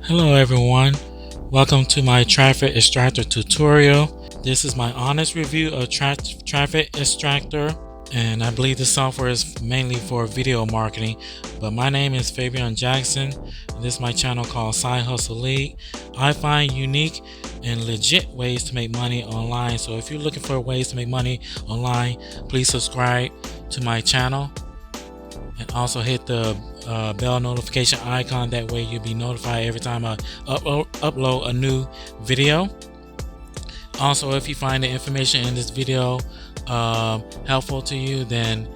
Hello everyone, welcome to my Traffic Extractor tutorial. This is my honest review of Traffic Extractor, and I believe this software is mainly for video marketing, but my name is Fabian Jackson, and this is my channel called Side Hustle League. I find unique and legit ways to make money online, so if you're looking for ways to make money online, please subscribe to my channel and also hit the bell notification icon. That way you'll be notified every time I upload a new video. Also, if you find the information in this video helpful to you, then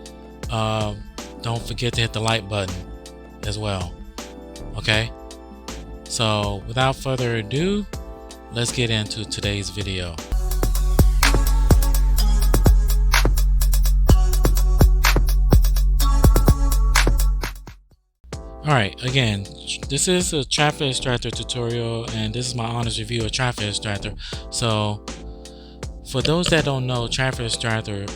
don't forget to hit the like button as well. Okay, so without further ado, let's get into today's video. Alright, again, this is a Traffic Extractor tutorial, and this is my honest review of Traffic Extractor. So, for those that don't know, Traffic Extractor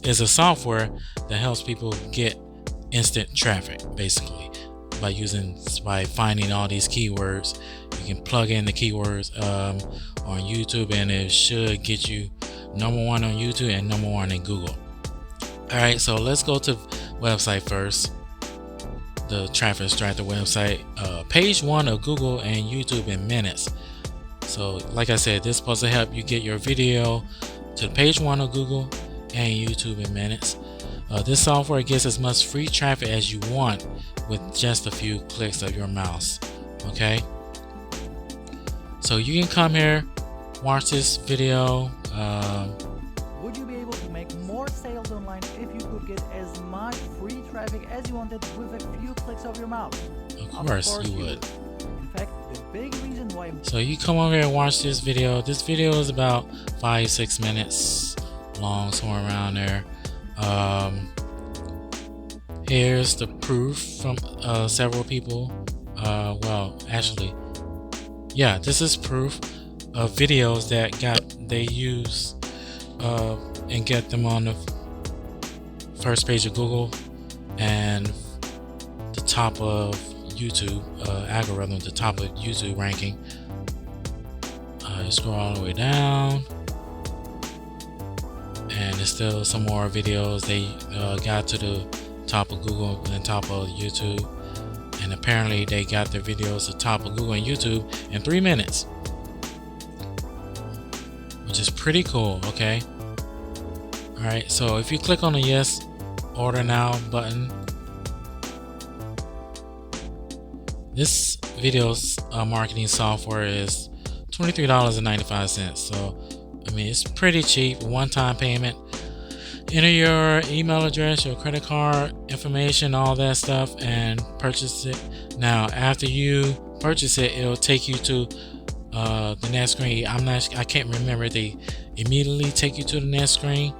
is a software that helps people get instant traffic, basically, by finding all these keywords. You can plug in the keywords on YouTube, and it should get you #1 on YouTube and #1 in Google. Alright, so let's go to website first. The Traffic Extractor website, page 1 of Google and YouTube in minutes. So like I said, this is supposed to help you get your video to page 1 of Google and YouTube in minutes. This software gets as much free traffic as you want with just a few clicks of your mouse. Okay, so you can come here, watch this video. Would you be able to make more sales online if you could get as much free traffic as you wanted with a few clicks of your mouse? Of course you would. In fact, the big reason why... So you come over here and watch this video. This video is about 5-6 minutes long, somewhere around there. Here's the proof from several people. Well, actually, yeah, this is proof of videos that they use and get them on the first page of Google and the top of YouTube algorithm, the top of YouTube ranking. You scroll all the way down, and there's still some more videos. They got to the top of Google and top of YouTube, and apparently they got their videos to the top of Google and YouTube in 3 minutes, which is pretty cool. Okay, alright, so if you click on the yes order now button, this video's marketing software is $23.95. So I mean, it's pretty cheap, one-time payment. Enter your email address, your credit card information, all that stuff, and purchase it. Now after you purchase it, it'll take you to the next screen. I can't remember if they immediately take you to the next screen,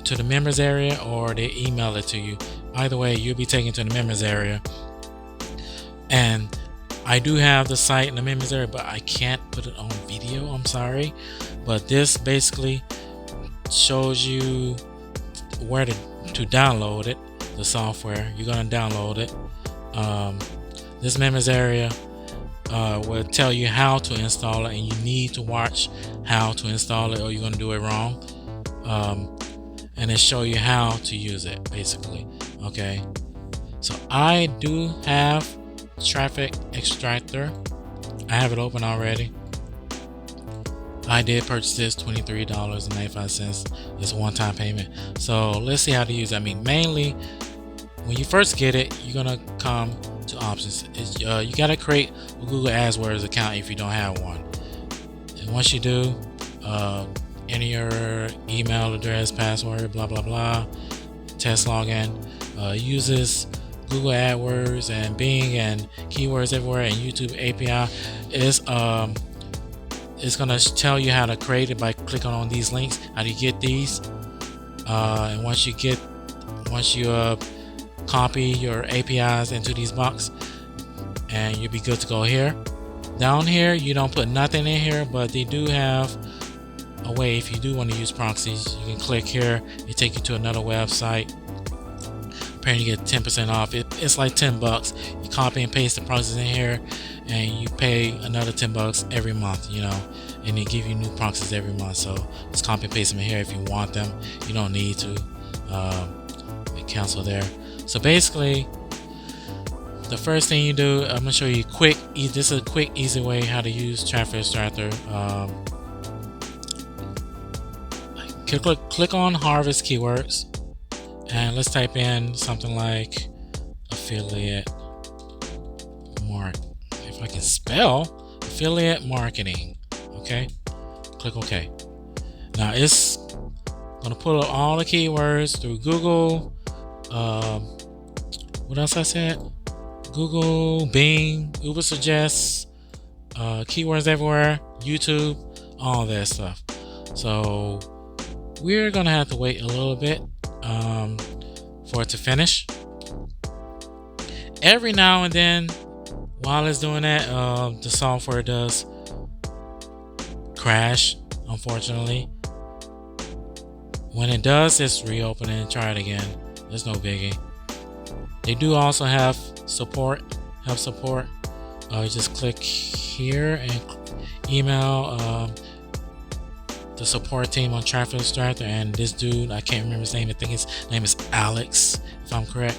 to the members area, or they email it to you. Either way, you'll be taken to the members area. And I do have the site in the members area, but I can't put it on video, I'm sorry. But this basically shows you where to download it, the software. You're going to download it. This members area will tell you how to install it, and you need to watch how to install it or you're going to do it wrong. And it show you how to use it, basically. Okay, so I do have Traffic Extractor. I have it open already. I did purchase this, $23.95. It's a one-time payment. So let's see how to use it. I mean, mainly when you first get it, you're gonna come to options. You gotta create a Google AdWords account if you don't have one. And once you do, enter your email address, password, blah blah blah, test login. Uses Google AdWords and Bing and keywords everywhere, and YouTube API is gonna tell you how to create it by clicking on these links. How do you get these? And once you copy your APIs into these boxes, and you'll be good to go here. Down here, you don't put nothing in here, but they do have a way. If you do want to use proxies, you can click here. It take you to another website. apparently you get 10% off. It's like $10. You copy and paste the proxies in here, and you pay another $10 every month, you know, and they give you new proxies every month. So just copy and paste them in here if you want them. You don't need to cancel there. So basically, the first thing you do, I'm gonna show you this is a quick, easy way how to use Traffic Xtractor. Click on Harvest Keywords, and let's type in something like affiliate if I can spell affiliate marketing. Okay, click OK. Now it's gonna pull up all the keywords through Google. What else I said? Google, Bing, ubersuggest, keywords everywhere, YouTube, all that stuff. So we're gonna have to wait a little bit for it to finish. Every now and then, while it's doing that, the software does crash, unfortunately. When it does, just reopen it and try it again. There's no biggie. They do also have help support. Just click here and email the support team on Traffic Xtractor, and this dude, I can't remember his name, I think his name is Alex, if I'm correct.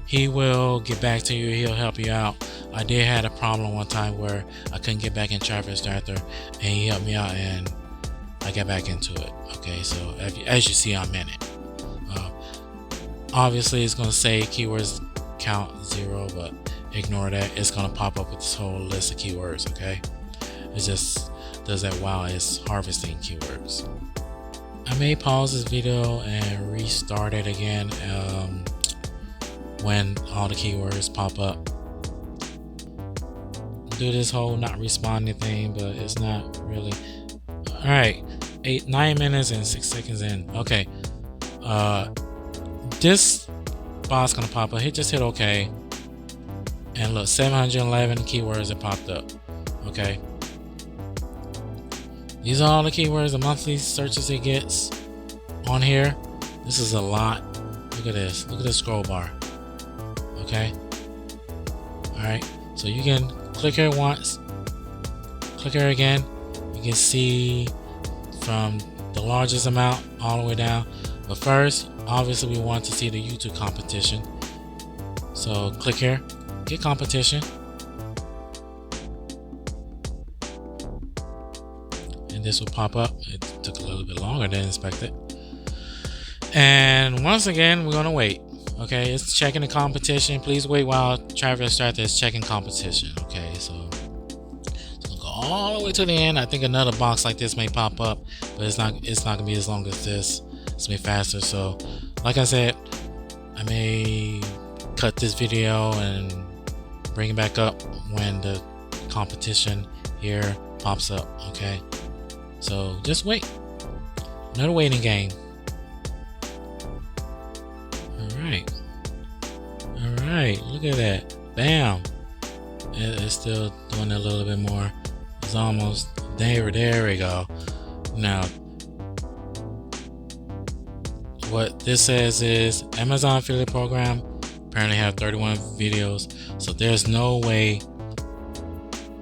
He will get back to you. He'll help you out. I did had a problem one time where I couldn't get back in Traffic Xtractor, and he helped me out, and I got back into it. Okay, so as you see, I'm in it. Obviously, it's going to say keywords count 0, but ignore that. It's going to pop up with this whole list of keywords. Okay, it just does that while it's harvesting keywords. I may pause this video and restart it again when all the keywords pop up. Do this whole not responding thing, but it's not really. Alright, 9 minutes and 6 seconds in. Okay, this box gonna pop up. Just hit OK, and look, 711 keywords that popped up. Okay, these are all the keywords, the monthly searches it gets on here. This is a lot. Look at this. Look at this scroll bar. Okay. Alright. So you can click here once. Click here again. You can see from the largest amount all the way down. But first, obviously, we want to see the YouTube competition. So click here. Get competition. And this will pop up. It took a little bit longer than expected. And once again, we're gonna wait. Okay, it's checking the competition. Please wait while Traffic Xtractor is checking competition. Okay, so go all the way to the end. I think another box like this may pop up, but it's not gonna be as long as this. It's gonna be faster. So, like I said, I may cut this video and bring it back up when the competition here pops up. Okay, so just wait. Another waiting game. Alright, look at that. Bam! It's still doing a little bit more. It's almost there we go. Now, what this says is Amazon affiliate program apparently have 31 videos. So there's no way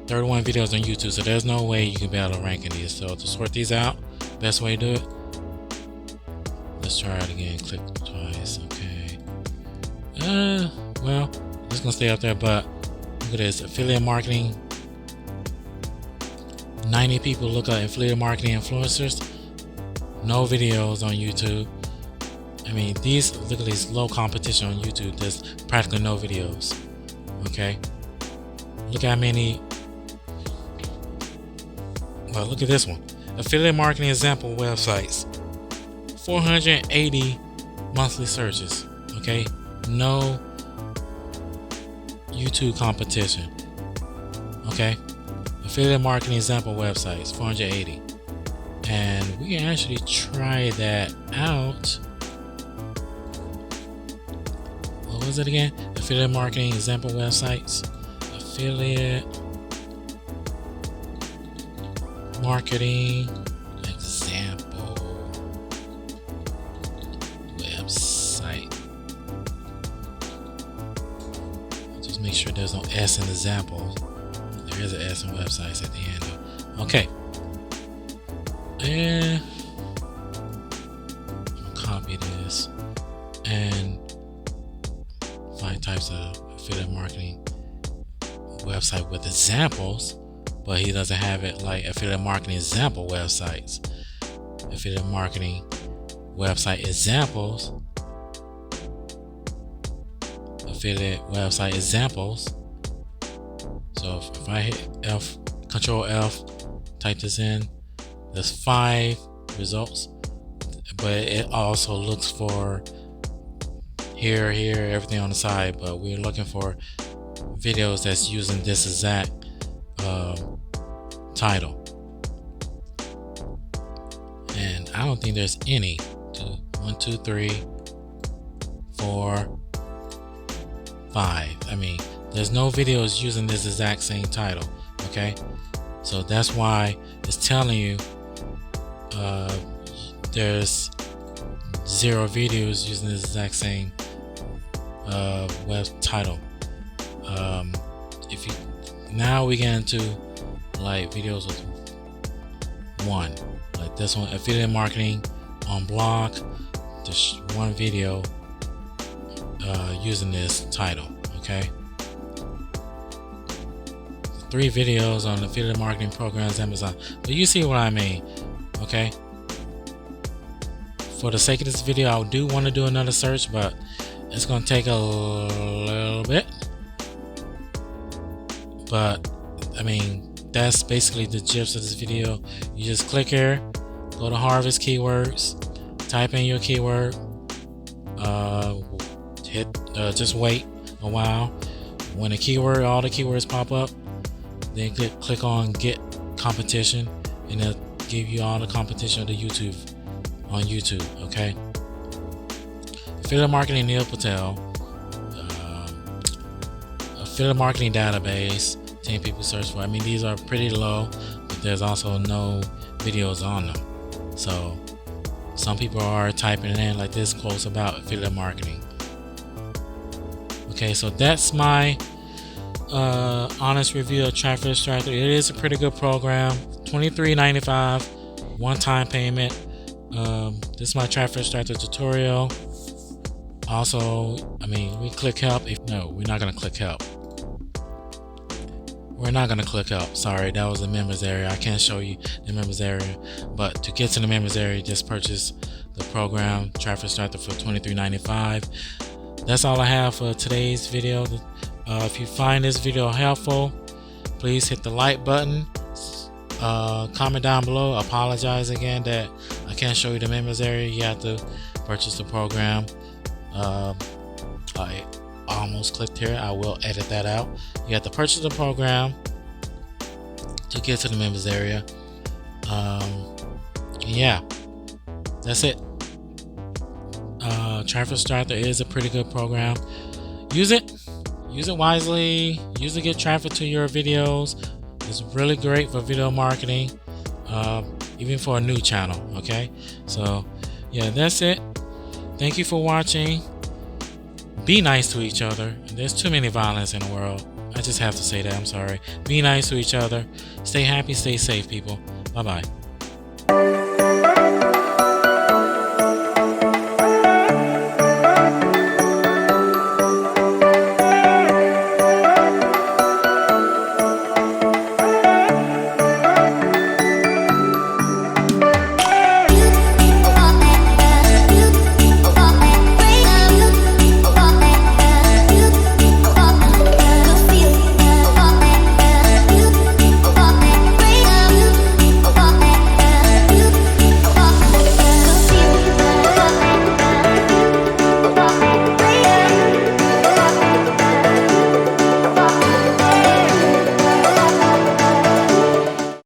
31 videos on YouTube, so there's no way you can be able to rank in these. So to sort these out, best way to do it. Let's try it again. Click twice. Okay. Well, it's gonna stay up there, but look at this. Affiliate marketing. 90 people look at affiliate marketing influencers. No videos on YouTube. I mean, look at these low competition on YouTube. There's practically no videos. Okay. Look how many. Well, look at this one. Affiliate marketing example websites. 480 monthly searches. Okay. No YouTube competition. Okay, affiliate marketing example websites, 480, and we can actually try that out. What was it again? Affiliate marketing example websites, affiliate marketing example website. sure there's no S in example. There is an S in websites at the end though. Okay. And copy this and find types of affiliate marketing website with examples, but he doesn't have it like affiliate marketing example websites. Affiliate marketing website examples. Affiliate website examples. So if I hit F, Control F, type this in, there's 5 results, but it also looks for here, everything on the side, but we're looking for videos that's using this exact title. And I don't think there's any. 1, 2, 3, 4, 5. I mean, there's no videos using this exact same title. Okay, so that's why it's telling you there's 0 videos using this exact same web title. If you now we get into like videos with 1, like this one, affiliate marketing on blog. There's 1 video using this title. Okay, 3 videos on affiliate marketing programs, Amazon. But you see what I mean. Okay, for the sake of this video, I do want to do another search, but it's going to take a little bit. But I mean, that's basically the gist of this video. You just click here, go to harvest keywords, type in your keyword, just wait a while. When a keyword, all the keywords pop up, then click on get competition, and it'll give you all the competition of the YouTube on YouTube. Okay, affiliate marketing Neil Patel, affiliate marketing database, 10 people search for. I mean, these are pretty low, but there's also no videos on them. So some people are typing it in like this, quotes about affiliate marketing. Okay, so that's my honest review of Traffic Xtractor. It is a pretty good program. $23.95 one-time payment. This is my Traffic Xtractor tutorial. Also, I mean, we click help. No, we're not gonna click help. We're not gonna click help. Sorry, that was the members area. I can't show you the members area, but to get to the members area, just purchase the program Traffic Xtractor for $23.95. That's all I have for today's video. If you find this video helpful, please hit the like button. Comment down below. I apologize again that I can't show you the members area. You have to purchase the program. I almost clicked here. I will edit that out. You have to purchase the program to get to the members area. Yeah, that's it. Traffic Xtractor is a pretty good program. Use it wisely. Use it to get traffic to your videos. It's really great for video marketing, even for a new channel. Okay, so yeah, that's it. Thank you for watching. Be nice to each other. There's too many violence in the world. I just have to say that. I'm sorry. Be nice to each other. Stay happy, stay safe, people. Bye bye.